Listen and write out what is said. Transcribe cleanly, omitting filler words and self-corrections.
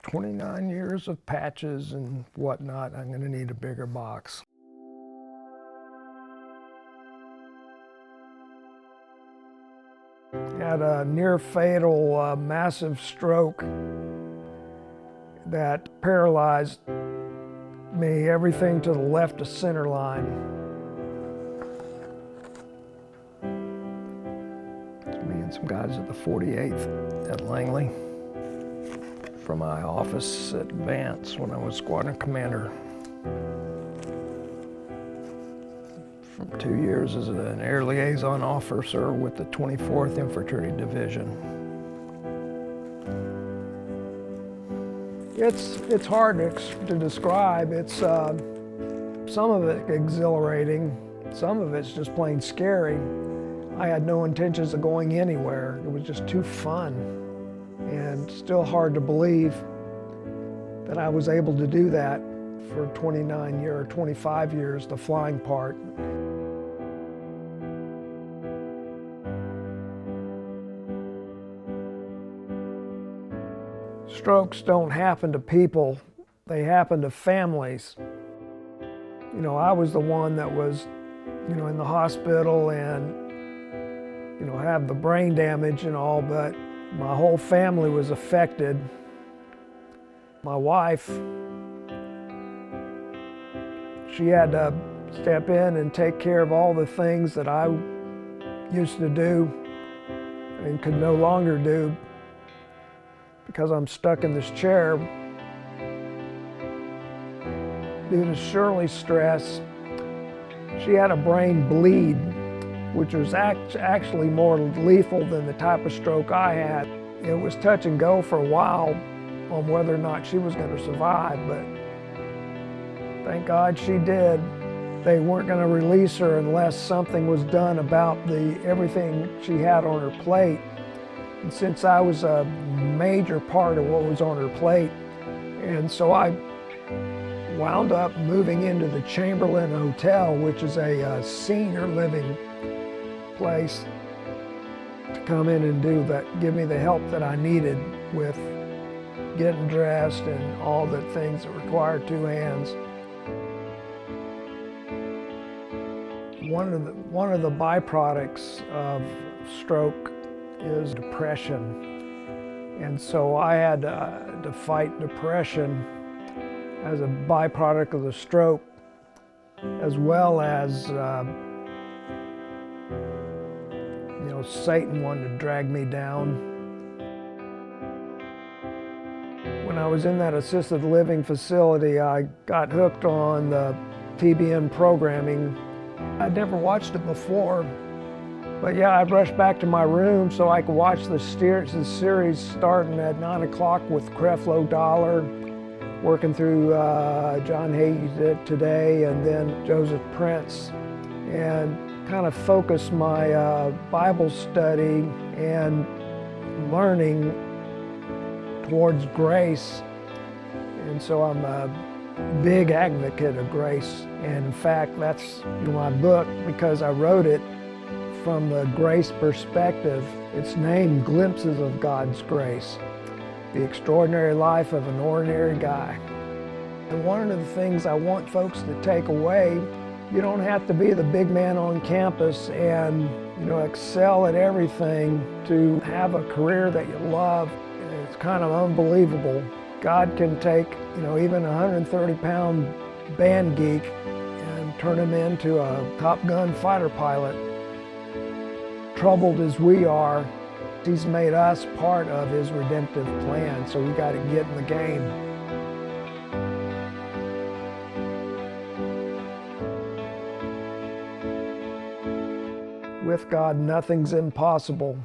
29 years of patches and whatnot, I'm going to need a bigger box. Had a near fatal massive stroke that paralyzed me, everything to the left of center line. Me and some guys at the 48th at Langley from my office at Vance when I was squadron commander. From 2 years as an air liaison officer with the 24th Infantry Division. It's hard to describe. It's some of it exhilarating, some of it's just plain scary. I had no intentions of going anywhere. It was just too fun, and still hard to believe that I was able to do that for 29 years, 25 years, the flying part. Strokes don't happen to people, they happen to families. You know, I was the one that was, in the hospital and, had the brain damage and all, but my whole family was affected. My wife, she had to step in and take care of all the things that I used to do and could no longer do because I'm stuck in this chair. Due to Shirley's stress, she had a brain bleed, which was actually more lethal than the type of stroke I had. It was touch and go for a while on whether or not she was going to survive, but thank God she did. They weren't going to release her unless something was done about everything she had on her plate. And since I was a major part of what was on her plate, and so I wound up moving into the Chamberlain Hotel, which is a senior living place, to come in and give me the help that I needed with getting dressed and all the things that required two hands. One of the byproducts of stroke is depression, and so I had to fight depression as a byproduct of the stroke, as well as Satan wanted to drag me down. When I was in that assisted living facility, I got hooked on the TBN programming. I'd never watched it before, but yeah, I rushed back to my room so I could watch the series starting at 9 o'clock with Creflo Dollar, working through John Hay Today, and then Joseph Prince, and kind of focus my Bible study and learning towards grace. And so I'm a big advocate of grace. And in fact, that's my book, because I wrote it from the grace perspective. It's named Glimpses of God's Grace, the extraordinary life of an ordinary guy. And one of the things I want folks to take away, you don't have to be the big man on campus and excel at everything to have a career that you love. It's kind of unbelievable. God can take even a 130-pound band geek and turn him into a Top Gun fighter pilot. Troubled as we are, He's made us part of His redemptive plan, so we got to get in the game. With God, nothing's impossible.